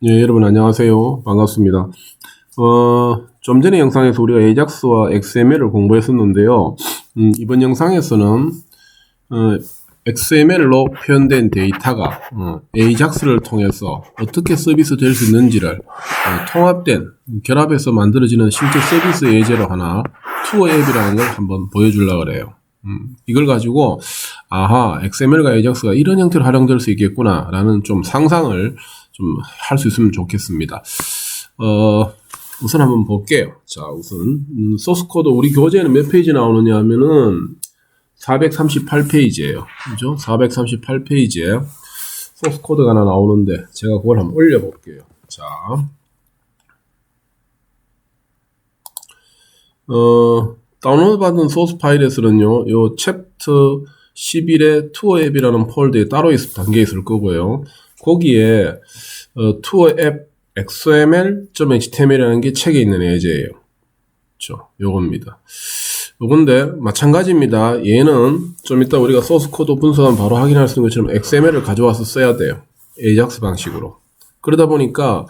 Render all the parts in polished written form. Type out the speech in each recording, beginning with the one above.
예, 여러분 안녕하세요. 반갑습니다. 좀 전에 영상에서 우리가 AJAX와 XML을 공부했었는데요. 이번 영상에서는 XML로 표현된 데이터가 AJAX를 통해서 어떻게 서비스 될 수 있는지를 통합된, 결합해서 만들어지는 실제 서비스 예제로 하나, 투어 앱이라는 걸 한번 보여주려고 그래요. 이걸 가지고 아하, XML과 AJAX가 이런 형태로 활용될 수 있겠구나 라는 좀 상상을 좀 할 수 있으면 좋겠습니다. 우선 한번 볼게요. 자, 우선 소스 코드 우리 교재에는 몇 페이지 나오느냐 하면은 438페이지예요. 그죠? 438페이지에 소스 코드가 하나 나오는데 제가 그걸 한번 올려 볼게요. 자. 다운로드 받은 소스 파일에서는요, 요 챕터 11의 투어 앱이라는 폴더에 따로 담겨 있을 거고요. 거기에 투어 앱 xml.html이라는 게 책에 있는 예제예요. 그렇죠? 요겁니다. 요건데 마찬가지입니다. 얘는 좀 이따 우리가 소스 코드 분석하면 바로 확인할 수 있는 것처럼 XML을 가져와서 써야 돼요. AJAX 방식으로. 그러다 보니까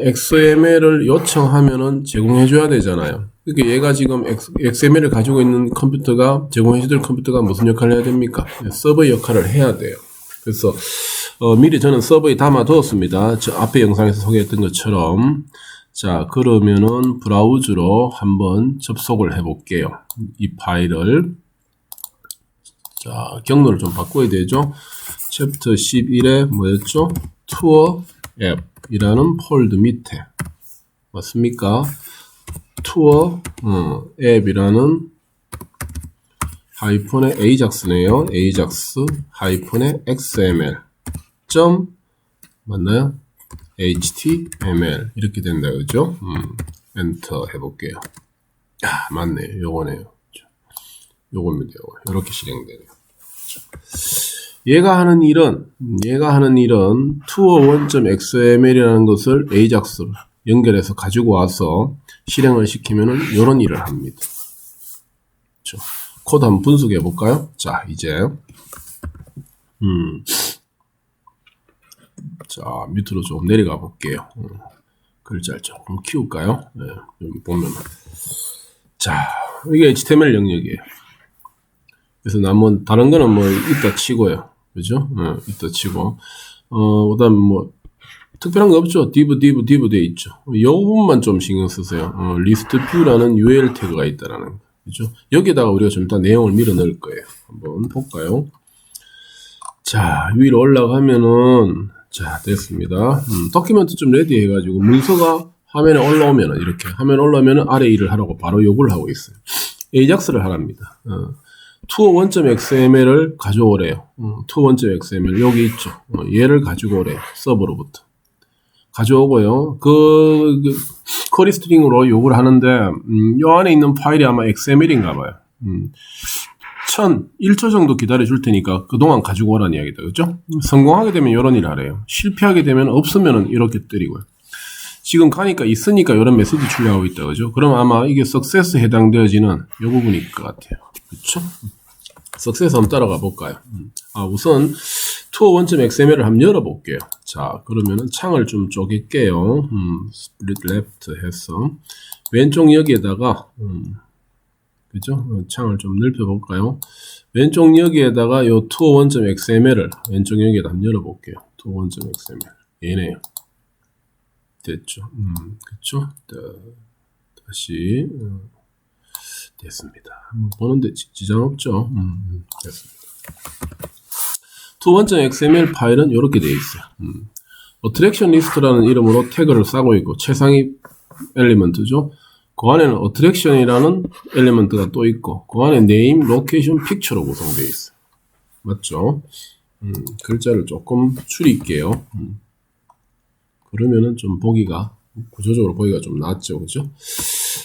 XML을 요청하면은 제공해줘야 되잖아요. 그러니까 얘가 지금 XML을 가지고 있는 컴퓨터가 제공해줄 컴퓨터가 무슨 역할을 해야 됩니까? 서버 역할을 해야 돼요. 그래서 미리 저는 서버에 담아두었습니다. 저 앞에 영상에서 소개했던 것처럼. 자, 그러면은 브라우저로 한번 접속을 해볼게요. 이 파일을. 자, 경로를 좀 바꿔야 되죠. 챕터 11에 뭐였죠? 투어 앱이라는 폴더 밑에. 맞습니까? 투어 앱이라는 하이픈의 AJAX네요. AJAX 하이픈의 XML 맞나요? HTML 이렇게 된다 그죠? 엔터 해볼게요. 맞네. 요거네요. 요겁니다. 요렇게 실행되네요. 얘가 하는 일은 투어1.xml이라는 것을 AJAX로 연결해서 가지고 와서 실행을 시키면은 요런 일을 합니다. 그렇죠? 코드 한번 분석해 볼까요? 자, 이제 자, 밑으로 좀 내려가 볼게요. 글자를 조금 키울까요? 네, 여기 보면 자, 이게 HTML 영역이에요. 그래서 남은 다른 거는 뭐 이따 치고요. 그죠? 이따 치고 그다음 뭐 특별한 거 없죠. div 돼 있죠. 이 부분만 좀 신경 쓰세요. list view라는 URL 태그가 있다라는 거. 그죠? 여기다가 우리가 좀 이따 내용을 밀어 넣을 거예요. 한번 볼까요? 자, 위로 올라가면은 자, 됐습니다. 도큐멘트 좀 레디 해가지고 문서가 화면에 올라오면은 이렇게 화면에 올라오면은 아래 일을 하라고 바로 요구를 하고 있어요. AJAX를 하랍니다. 투어1.xml을 가져오래요. 투어1.xml 여기 있죠. 얘를 가지고 오래요. 서버로부터. 가져오고요. 그 쿼리 스트링으로 요구를 하는데 요 안에 있는 파일이 아마 XML인가 봐요. 1초 정도 기다려 줄 테니까 그동안 가지고 오라는 이야기다. 그죠? 성공하게 되면 이런 일을 하래요. 실패하게 되면 없으면은 이렇게 때리고요. 지금 가니까 있으니까 이런 메시지 출력하고 있다. 그죠? 그럼 아마 이게 석세스 해당되어지는 요 부분일 것 같아요. 그쵸? 석세스 한번 따라가 볼까요? 우선 투어1.xml을 한번 열어볼게요. 자, 그러면은 창을 좀 쪼갤게요. split left 해서 왼쪽 여기에다가 그죠? 창을 좀 넓혀볼까요? 왼쪽 여기에다가 요 투어1.xml을 왼쪽 여기에다 한번 열어볼게요. 투어1.xml 얘네요. 됐죠? 그쵸? 다시 됐습니다. 한번 보는데 지장 없죠? 됐습니다. 투어1.xml 파일은 이렇게 되어 있어요. attraction list라는 이름으로 태그를 싸고 있고 최상위 엘리먼트죠. 그 안에는 attraction이라는 엘리먼트가 또 있고 그 안에 name, location, picture로 구성되어 있어요. 맞죠? 글자를 조금 줄일게요. 그러면은 좀 보기가 구조적으로 보기가 좀 낫죠. 그죠?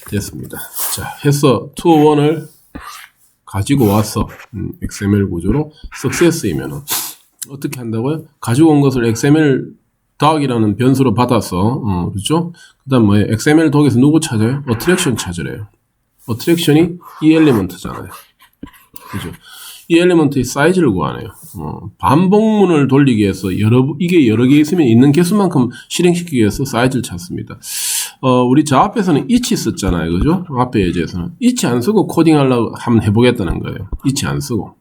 됐습니다. 자, 해서 투어1을 가지고 와서 XML 구조로 success이면은 어떻게 한다고요? 가지고 온 것을 XML 더하기라는 변수로 받아서 그렇죠? 그다음 뭐예요? XML 독에서 누구 찾아요? attraction 찾으래요. attraction이 이 엘리먼트잖아요. 그죠? 이 엘리먼트의 사이즈를 구하네요. 반복문을 돌리기 위해서 이게 여러 개 있으면 있는 개수만큼 실행시키기 위해서 사이즈를 찾습니다. 우리 저 앞에서는 each 썼잖아요. 그죠? 앞에 예제에서는. each 안 쓰고 코딩하려고 한번 해보겠다는 거예요. each 안 쓰고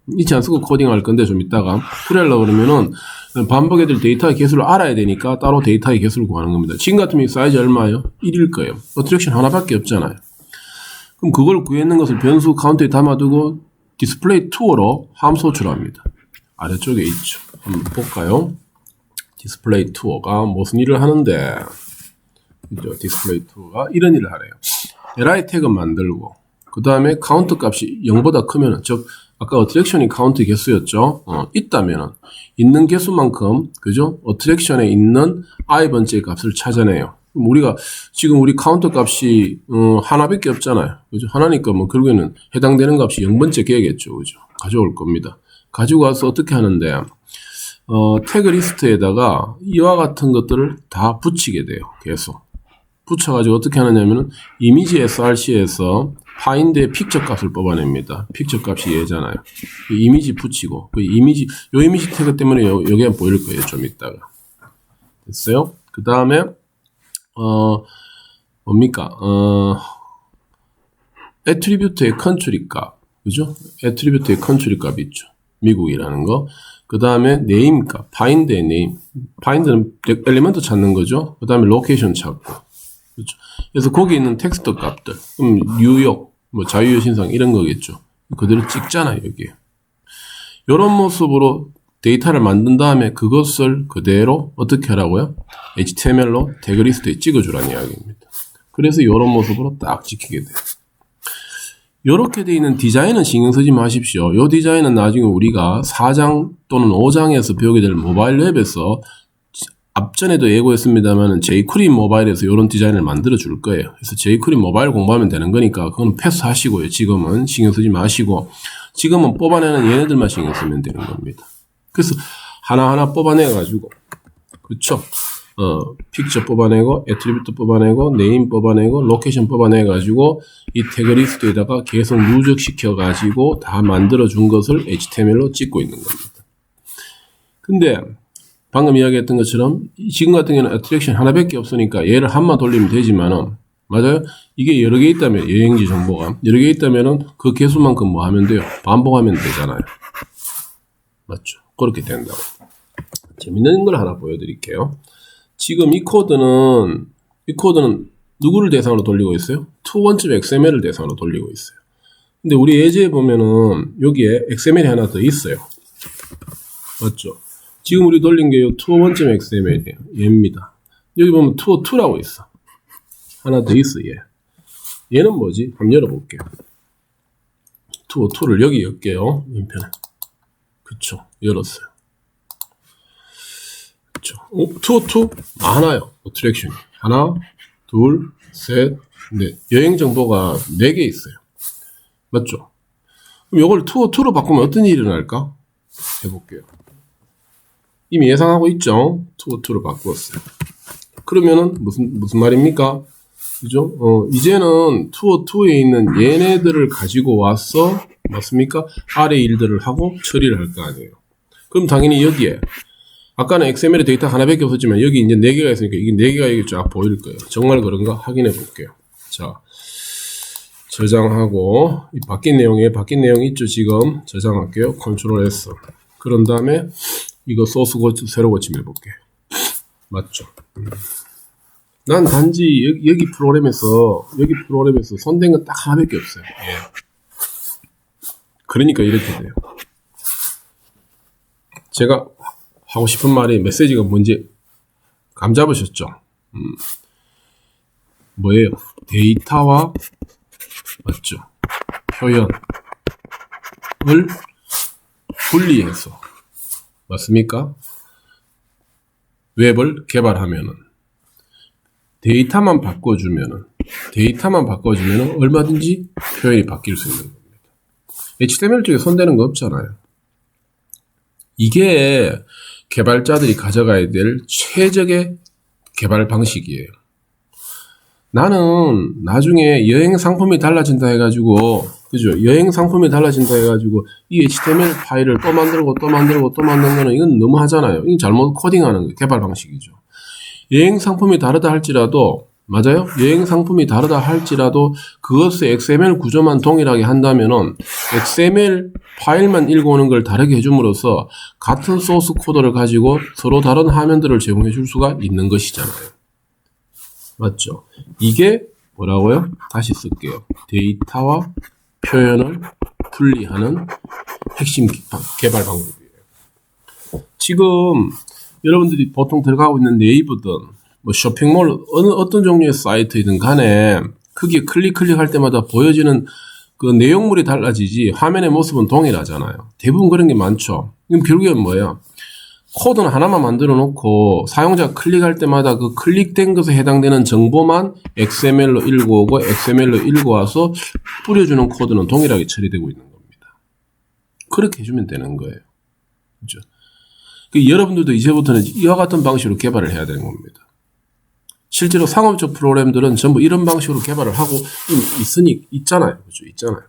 코딩할 건데 좀 이따가 풀이하려고 그러면은 반복해야 될 데이터의 개수를 알아야 되니까 따로 데이터의 개수를 구하는 겁니다. 지금 같으면 사이즈 얼마예요? 1일 거예요. 어트랙션 하나밖에 없잖아요. 그럼 그걸 구했는 것을 변수 카운트에 담아두고 디스플레이 투어로 함수 호출합니다. 아래쪽에 있죠. 한번 볼까요? 디스플레이 투어가 무슨 일을 하는데, 디스플레이 투어가 이런 일을 하래요. li 태그 만들고, 그 다음에 카운트 값이 0보다 크면은, 즉, 아까 어트랙션이 카운트 개수였죠. 있다면은, 있는 개수만큼, 그죠? 어트랙션에 있는 i번째 값을 찾아내요. 우리가 지금 우리 카운터 값이 하나밖에 없잖아요. 그죠? 하나니까 뭐 결국에는 해당되는 값이 0번째 개겠죠. 그죠? 가져올 겁니다. 가지고 와서 어떻게 하는데 태그 리스트에다가 이와 같은 것들을 다 붙이게 돼요. 계속 붙여가지고 어떻게 하느냐면은 이미지 src에서 find의 픽처 값을 뽑아냅니다. 픽처 값이 얘잖아요. 이미지 붙이고 요 이미지 태그 때문에 여기에 보일 거예요. 좀 이따가 됐어요. 그 다음에 뭡니까? 애트리뷰트의 컨트리 값. 그죠? 애트리뷰트의 컨트리 값 있죠. 미국이라는 거. 그 다음에 네임 값. 파인드의 네임. 파인드는 엘리먼트 찾는 거죠. 그 다음에 로케이션 찾고. 그렇죠. 그래서 거기 있는 텍스트 값들. 그럼 뉴욕, 뭐 자유의 신상 이런 거겠죠. 그대로 찍잖아요, 여기에. 이런 모습으로 데이터를 만든 다음에 그것을 그대로 어떻게 하라고요? HTML로 태그 리스트에 찍어주라는 이야기입니다. 그래서 이런 모습으로 딱 찍히게 돼요. 이렇게 되어 있는 디자인은 신경 쓰지 마십시오. 이 디자인은 나중에 우리가 4장 또는 5장에서 배우게 될 모바일 웹에서 앞전에도 예고했습니다만 jQuery 모바일에서 이런 디자인을 만들어 줄 거예요. 그래서 jQuery 모바일 공부하면 되는 거니까 그건 패스하시고요. 지금은 신경 쓰지 마시고 지금은 뽑아내는 얘네들만 신경 쓰면 되는 겁니다. 그래서 하나하나 뽑아내가지고, 그쵸? 픽처 뽑아내고, 애트리뷰트 뽑아내고, 네임 뽑아내고, 로케이션 뽑아내가지고, 이 태그 리스트에다가 계속 누적시켜가지고 다 만들어준 것을 HTML로 찍고 있는 겁니다. 근데, 방금 이야기했던 것처럼, 지금 같은 경우는 애트랙션 하나밖에 없으니까 얘를 한번 돌리면 되지만은, 맞아요? 이게 여러 개 있다면, 여행지 정보가, 여러 개 있다면은 그 개수만큼 뭐 하면 돼요? 반복하면 되잖아요. 맞죠? 그렇게 된다고. 재밌는 걸 하나 보여드릴게요. 지금 이 코드는 누구를 대상으로 돌리고 있어요? to1.xml을 대상으로 돌리고 있어요. 근데 우리 예제에 보면은 여기에 XML이 하나 더 있어요. 맞죠? 지금 우리 돌린 게 to1.xml이에요. 얘입니다. 여기 보면 to2라고 있어. 하나 더 있어, 얘. 얘는 뭐지? 한번 열어볼게요. to2를 여기 열게요. 인편에. 그쵸. 열었어요. 그쵸. 투어 많아요. 어트랙션이. 하나, 둘, 셋, 넷. 여행 정보가 4개 있어요. 맞죠? 그럼 이걸 투어2로 바꾸면 어떤 일이 일어날까? 해볼게요. 이미 예상하고 있죠? 투어2로 바꾸었어요. 그러면은 무슨 말입니까? 그죠? 이제는 투어2에 있는 얘네들을 가지고 와서 맞습니까? 아래 일들을 하고 처리를 할 거 아니에요. 그럼 당연히 여기에 아까는 XML 데이터 하나밖에 없었지만 여기 이제 4개가 있으니까 이게 4개가 여기 쫙 보일 거예요. 정말 그런가 확인해 볼게요. 자, 저장하고 이 바뀐 내용 있죠. 지금 저장할게요. 컨트롤 S. 그런 다음에 이거 소스 새로 고침해 볼게요. 맞죠? 난 단지 여기 프로그램에서 손댄 건 딱 하나밖에 없어요. 예. 그러니까 이렇게 돼요. 제가 하고 싶은 말이 메시지가 뭔지 감 잡으셨죠? 뭐예요? 데이터와 맞죠? 표현을 분리해서 맞습니까? 웹을 개발하면은 데이터만 바꿔주면은 얼마든지 표현이 바뀔 수 있는 겁니다. HTML 쪽에 손대는 거 없잖아요. 이게 개발자들이 가져가야 될 최적의 개발 방식이에요. 나는 나중에 여행 상품이 달라진다 해가지고 그죠? 여행 상품이 달라진다 해가지고 이 HTML 파일을 또 만들고 또 만들고 또 만드는 거는 이건 너무 하잖아요. 이건 잘못 코딩하는 거예요. 개발 방식이죠. 여행 상품이 다르다 할지라도 맞아요? 여행 상품이 다르다 할지라도 그것의 XML 구조만 동일하게 한다면은 XML 파일만 읽어오는 걸 다르게 해줌으로써 같은 소스 코드를 가지고 서로 다른 화면들을 제공해 줄 수가 있는 것이잖아요. 맞죠? 이게 뭐라고요? 다시 쓸게요. 데이터와 표현을 분리하는 핵심 개발 방법이에요. 지금 여러분들이 보통 들어가고 있는 네이버든 뭐 쇼핑몰 어떤 종류의 사이트이든 간에 크게 클릭할 때마다 보여지는 그 내용물이 달라지지 화면의 모습은 동일하잖아요. 대부분 그런 게 많죠. 그럼 결국엔 뭐야? 코드는 하나만 만들어 놓고 사용자가 클릭할 때마다 그 클릭된 것에 해당되는 정보만 XML로 읽어오고 XML로 읽어와서 뿌려주는 코드는 동일하게 처리되고 있는 겁니다. 그렇게 해주면 되는 거예요. 그렇죠? 여러분들도 이제부터는 이와 같은 방식으로 개발을 해야 되는 겁니다. 실제로 상업적 프로그램들은 전부 이런 방식으로 개발을 하고 있잖아요. 그렇죠? 있잖아요.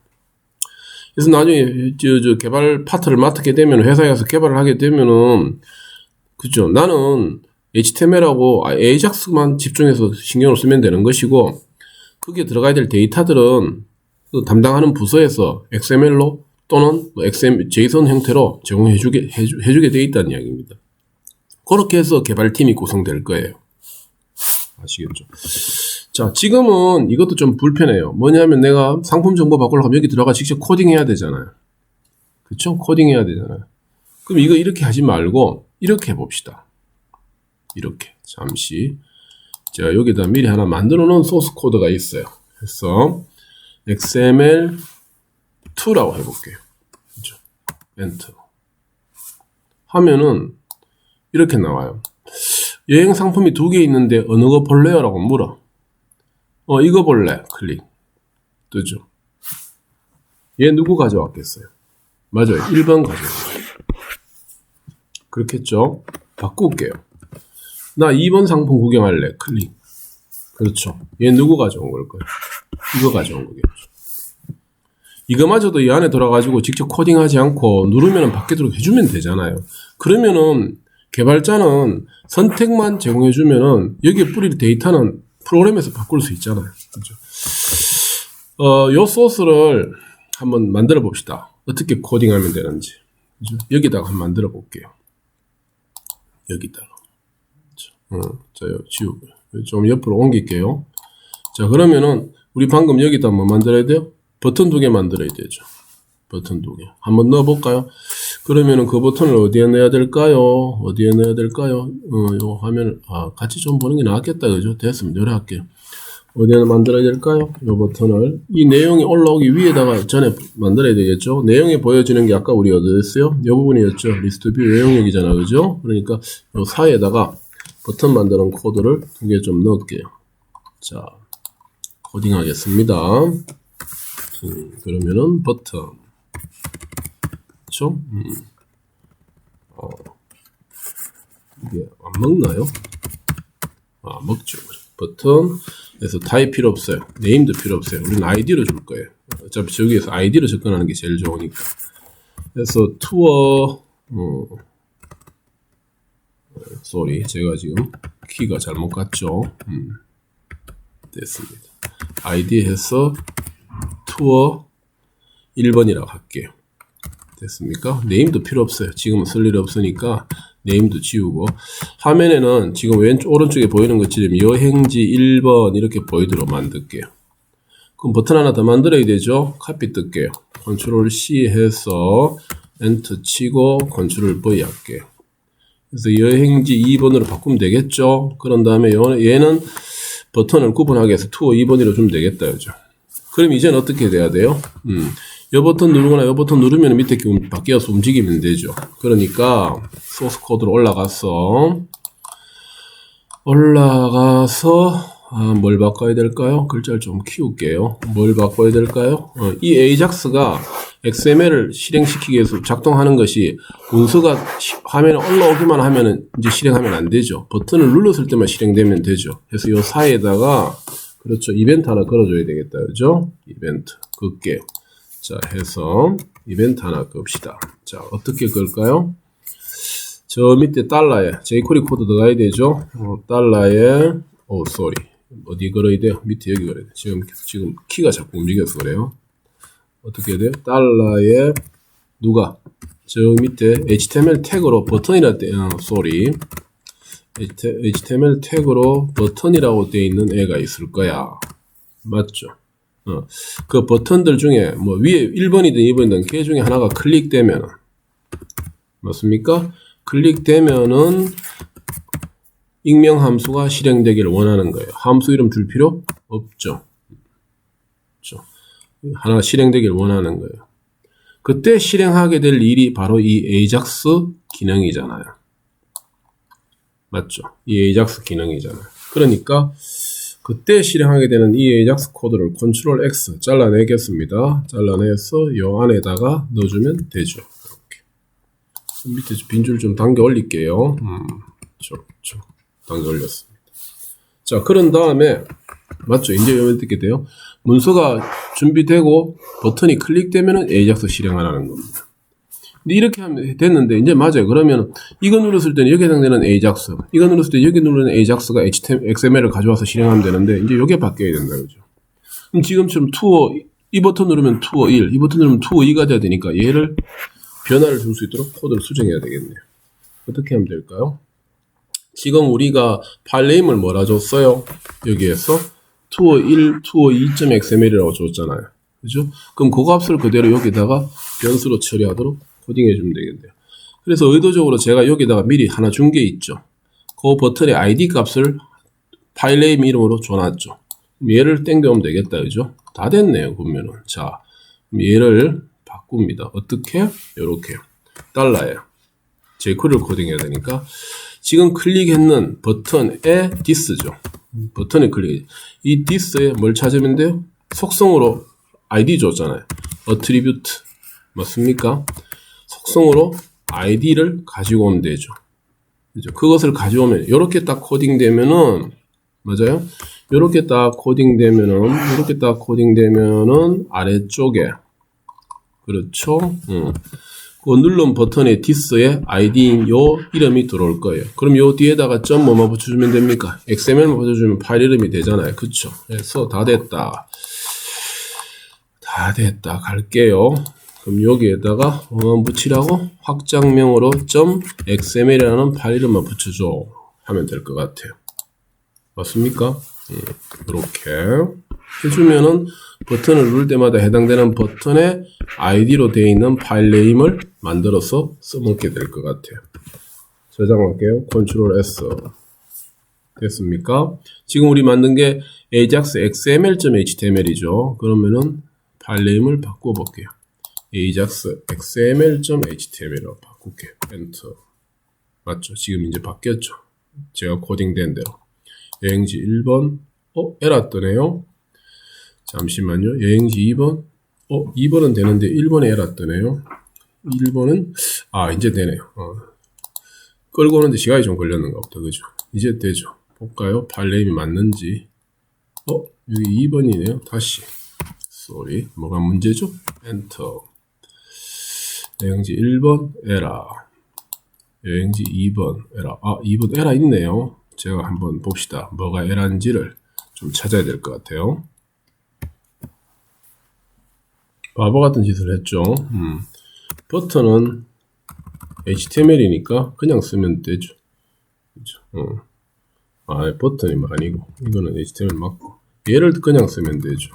그래서 나중에 개발 파트를 맡게 되면 회사에 가서 개발을 하게 되면은 그죠? 나는 HTML하고 AJAX만 집중해서 신경을 쓰면 되는 것이고 거기에 들어가야 될 데이터들은 그 담당하는 부서에서 XML로 또는 JSON 형태로 제공해주게 돼 있다는 이야기입니다. 그렇게 해서 개발팀이 구성될 거예요. 아시겠죠? 자, 지금은 이것도 좀 불편해요. 뭐냐면 내가 상품 정보 바꾸려고 하면 여기 들어가 직접 코딩해야 되잖아요. 그쵸? 코딩해야 되잖아요. 그럼 이거 이렇게 하지 말고 이렇게 해봅시다. 이렇게 잠시 제가 여기다 미리 하나 만들어 놓은 소스 코드가 있어요. 그래서 XML2라고 해볼게요. 그죠? 엔터 하면은 이렇게 나와요. 여행 상품이 2개 있는데 어느 거 볼래요? 라고 물어. 이거 볼래. 클릭. 뜨죠. 얘 누구 가져왔겠어요? 맞아요. 1번 가져왔어요. 그렇겠죠? 바꿀게요. 나 2번 상품 구경할래. 클릭. 그렇죠. 얘 누구 가져온 걸까요? 이거 가져온 거겠죠. 이거마저도 이 안에 들어가지고 직접 코딩하지 않고 누르면 밖에 들어 해주면 되잖아요. 그러면은 개발자는 선택만 제공해주면은 여기에 뿌릴 데이터는 프로그램에서 바꿀 수 있잖아요. 그죠? 요 소스를 한번 만들어 봅시다. 어떻게 코딩하면 되는지. 그죠? 여기다가 한번 만들어 볼게요. 여기다가. 자, 지우고. 좀 옆으로 옮길게요. 자, 그러면은 우리 방금 여기다 뭐 만들어야 돼요? 버튼 2개 만들어야 되죠. 버튼 2개. 한번 넣어볼까요? 그러면은 그 버튼을 어디에 넣어야 될까요? 어디에 넣어야 될까요? 요 화면을, 같이 좀 보는 게 낫겠다. 그죠? 됐습니다. 요래 할게요. 어디에 만들어야 될까요? 요 버튼을. 이 내용이 올라오기 위에다가 전에 만들어야 되겠죠? 내용이 보여지는 게 아까 우리 어디였어요? 요 부분이었죠? 리스트 뷰 내용력이잖아. 그죠? 그러니까 요 사이에다가 버튼 만드는 코드를 2개 좀 넣을게요. 자, 코딩 하겠습니다. 그러면은 버튼. 그쵸? 이게 안 먹나요? 먹죠. 버튼. 그래서 타입 필요 없어요. 네임도 필요 없어요. 우리는 아이디로 줄 거예요. 어차피 저기에서 아이디로 접근하는 게 제일 좋으니까. 그래서 투어, 쏘리. 제가 지금 키가 잘못 갔죠. 됐습니다. 아이디 해서 투어 1번이라고 할게요. 됐습니까? 네임도 필요 없어요. 지금은 쓸 일이 없으니까 네임도 지우고 화면에는 지금 오른쪽에 보이는 것처럼 여행지 1번 이렇게 보이도록 만들게요. 그럼 버튼 하나 더 만들어야 되죠. 카피 뜰게요. 컨트롤 C 해서 엔터 치고 컨트롤 V 할게요. 그래서 여행지 2번으로 바꾸면 되겠죠. 그런 다음에 얘는 버튼을 구분하게 해서 투어 2번으로 주면 되겠다. 그죠? 그럼 이제는 어떻게 돼야 돼요? 이 버튼 누르거나 이 버튼 누르면 밑에 바뀌어서 움직이면 되죠. 그러니까 소스 코드로 올라가서 뭘 바꿔야 될까요? 글자를 좀 키울게요. 뭘 바꿔야 될까요? 이 AJAX가 XML을 실행시키기 위해서 작동하는 것이 문서가 화면에 올라오기만 하면은 이제 실행하면 안 되죠. 버튼을 눌렀을 때만 실행되면 되죠. 그래서 이 사이에다가 그렇죠. 이벤트 하나 걸어줘야 되겠다. 그죠? 이벤트. 긋게요. 자, 해서 이벤트 하나 끕시다. 자, 어떻게 걸까요? 저 밑에 달러에 jQuery 코드 들어가야 되죠. 달러에 쏘리 어디 걸어야 돼요? 밑에 여기 걸어야 돼. 지금 키가 자꾸 움직여서 그래요. 어떻게 해야 돼요? 달러에 누가 저 밑에 HTML 태그로 버튼이라 쏘리 HTML 태그로 버튼이라고 되어 있는 애가 있을 거야. 맞죠? 그 버튼들 중에 뭐 위에 1번이든 2번이든 걔 중에 하나가 클릭되면 맞습니까? 클릭되면은 익명 함수가 실행되기를 원하는 거예요. 함수 이름 줄 필요 없죠. 그렇죠? 하나 실행되기를 원하는 거예요. 그때 실행하게 될 일이 바로 이 AJAX 기능이잖아요. 맞죠? 이 AJAX 기능이잖아요. 그러니까 그때 실행하게 되는 이 AJAX 코드를 Ctrl X 잘라내겠습니다. 잘라내서 요 안에다가 넣어주면 되죠. 이렇게 밑에 빈줄 좀 당겨 올릴게요. 당겨 올렸습니다. 자, 그런 다음에 맞죠? 이제 어떻게 돼요? 문서가 준비되고 버튼이 클릭되면은 AJAX 실행하라는 겁니다. 근데 이렇게 하면 됐는데 이제 맞아요. 그러면 이거 눌렀을 때는 여기에 해당되는 AJAX, 이거 눌렀을 때 여기 누르는 AJAX가 XML을 가져와서 실행하면 되는데 이제 이게 바뀌어야 된다, 그죠? 그럼 지금처럼 투어 이 버튼 누르면 투어 1, 이 버튼 누르면 투어 2가 돼야 되니까 얘를 변화를 줄 수 있도록 코드를 수정해야 되겠네요. 어떻게 하면 될까요? 지금 우리가 파일 네임을 뭐라 줬어요? 여기에서 투어 1, 투어 2.xml이라고 줬잖아요. 그죠? 그럼 그 값을 그대로 여기다가 변수로 처리하도록 코딩해 주면 되겠네요. 그래서 의도적으로 제가 여기다가 미리 하나 준 게 있죠. 그 버튼의 id 값을 파일 네임 이름으로 줘놨죠. 얘를 땡겨오면 되겠다. 그죠? 다 됐네요. 보면은. 자, 얘를 바꿉니다. 어떻게? 요렇게요. 달러예요. jQuery를 코딩해야 되니까 지금 클릭했는 버튼의 this죠. 버튼에 클릭. 이 this에 뭘 찾으면 돼요? 속성으로 id 줬잖아요. attribute 맞습니까? 속성으로 id를 가지고 오면 되죠. 그죠? 그것을 가져오면 이렇게 딱 코딩되면은 맞아요? 이렇게 딱 코딩되면은 아래쪽에 그렇죠? 그 누른 버튼의 this의 id인 요 이름이 들어올 거예요. 그럼 요 뒤에다가 점 뭐만 붙여주면 됩니까? XML만 붙여주면 파일 이름이 되잖아요. 그쵸? 그래서 다 됐다. 갈게요. 그럼 여기에다가 뭐만 붙이라고? 확장명으로 .xml이라는 파일 이름만 붙여줘. 하면 될 것 같아요. 맞습니까? 이렇게 해주면은 버튼을 누를 때마다 해당되는 버튼의 id로 되어 있는 파일 네임을 만들어서 써먹게 될 것 같아요. 저장할게요. Ctrl S. 됐습니까? 지금 우리 만든 게 ajax xml.html이죠. 그러면은 파일 네임을 바꿔볼게요. ajax xml.html로 바꿀게요. 엔터. 맞죠? 지금 이제 바뀌었죠? 제가 코딩된 대로. 여행지 1번. 에러 뜨네요. 잠시만요. 여행지 2번. 2번은 되는데 1번에 에러 뜨네요. 1번은 이제 되네요. 끌고 오는데 시간이 좀 걸렸는가 보다. 그죠? 이제 되죠. 볼까요? 파일 네임이 맞는지. 여기 2번이네요. 다시. 쏘리. 뭐가 문제죠? 엔터. 여행지 1번 에러. 여행지 2번 에러. 2번 에러 있네요. 제가 한번 봅시다. 뭐가 에러인지를 좀 찾아야 될 것 같아요. 바보 같은 짓을 했죠. 버튼은 HTML이니까 그냥 쓰면 되죠. 그렇죠? 버튼이 아니고 이거는 HTML 맞고 얘를 그냥 쓰면 되죠.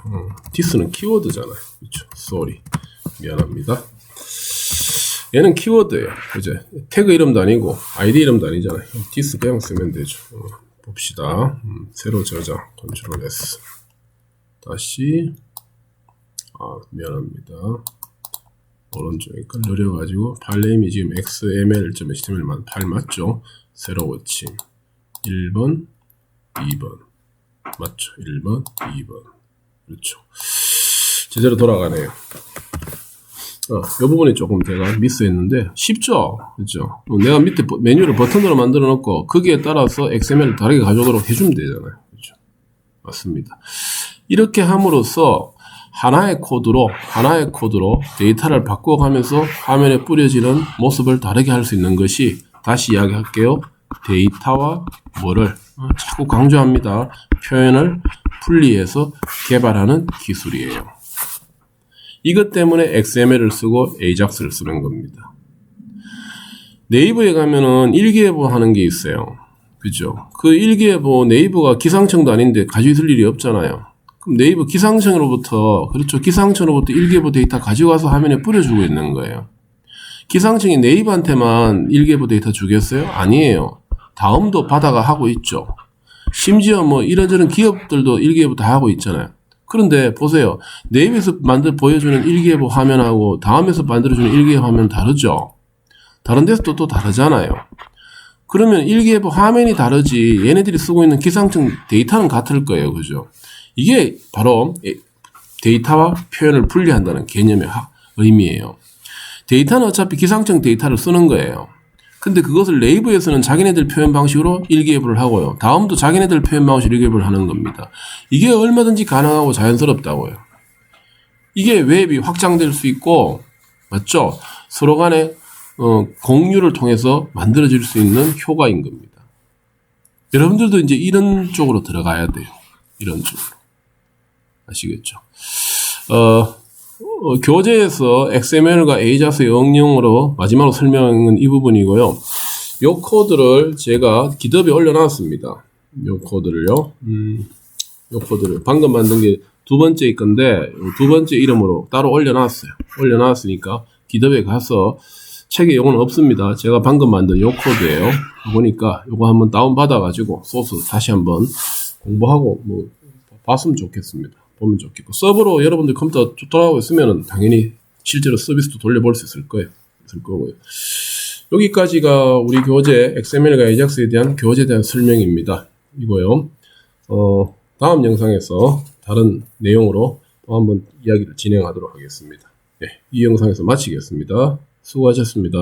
this는 키워드잖아요. 그렇죠? sorry. 미안합니다. 얘는 키워드예요. 그죠? 태그 이름도 아니고 id 이름도 아니잖아요. this 그냥 쓰면 되죠. 봅시다. 새로 저장. Ctrl S. 다시. 미안합니다. 오른쪽에 끌려가지고 파일 네임이 지금 xml.html 파일 맞죠? 새로 고침. 1번, 2번. 맞죠? 1번, 2번. 그렇죠. 제대로 돌아가네요. 이 부분이 조금 제가 미스했는데 쉽죠? 그렇죠? 내가 밑에 메뉴를 버튼으로 만들어 놓고 거기에 따라서 XML을 다르게 가져오도록 해주면 되잖아요. 그렇죠? 맞습니다. 이렇게 함으로써 하나의 코드로 데이터를 바꿔가면서 화면에 뿌려지는 모습을 다르게 할 수 있는 것이, 다시 이야기할게요. 데이터와 뭐를 자꾸 강조합니다. 표현을 분리해서 개발하는 기술이에요. 이것 때문에 XML을 쓰고 AJAX를 쓰는 겁니다. 네이버에 가면은 일기예보 하는 게 있어요. 그죠? 그 일기예보 네이버가 기상청도 아닌데 가지고 있을 일이 없잖아요. 그럼 네이버 기상청으로부터, 그렇죠, 기상청으로부터 일기예보 데이터 가져가서 화면에 뿌려주고 있는 거예요. 기상청이 네이버한테만 일기예보 데이터 주겠어요? 아니에요. 다음도 받아가 하고 있죠. 심지어 뭐 이런저런 기업들도 일기예보 다 하고 있잖아요. 그런데 보세요. 네이버에서 보여주는 일기예보 화면하고 다음에서 만들어주는 일기예보 화면 다르죠? 다른 데서 또 다르잖아요. 그러면 일기예보 화면이 다르지 얘네들이 쓰고 있는 기상청 데이터는 같을 거예요. 그죠? 이게 바로 데이터와 표현을 분리한다는 개념의 의미예요. 데이터는 어차피 기상청 데이터를 쓰는 거예요. 근데 그것을 네이버에서는 자기네들 표현 방식으로 일기예보를 하고요. 다음도 자기네들 표현 방식으로 일기예보를 하는 겁니다. 이게 얼마든지 가능하고 자연스럽다고요. 이게 웹이 확장될 수 있고, 맞죠? 서로 간에 공유를 통해서 만들어질 수 있는 효과인 겁니다. 여러분들도 이제 이런 쪽으로 들어가야 돼요. 이런 쪽으로. 아시겠죠? 교재에서 XML과 AJAX의 응용으로 마지막으로 설명은 이 부분이고요. 이 코드를 제가 GitHub에 올려놨습니다. 이 코드를요. 이 코드를 방금 만든 게 두 번째 건데 두 번째 이름으로 따로 올려놨어요. 올려놨으니까 GitHub에 가서 책에 이건 없습니다. 제가 방금 만든 이 코드예요. 보니까 이거 한번 다운 받아가지고 소스 다시 한번 공부하고 뭐 봤으면 좋겠습니다. 보면 좋겠고, 서버로 여러분들 컴퓨터 돌아가고 있으면 당연히 실제로 서비스도 돌려볼 수 있을 거고요. 여기까지가 우리 교재 XML과 AJAX에 대한 교재에 대한 설명입니다. 이거요. 다음 영상에서 다른 내용으로 또 한번 이야기를 진행하도록 하겠습니다. 네, 이 영상에서 마치겠습니다. 수고하셨습니다.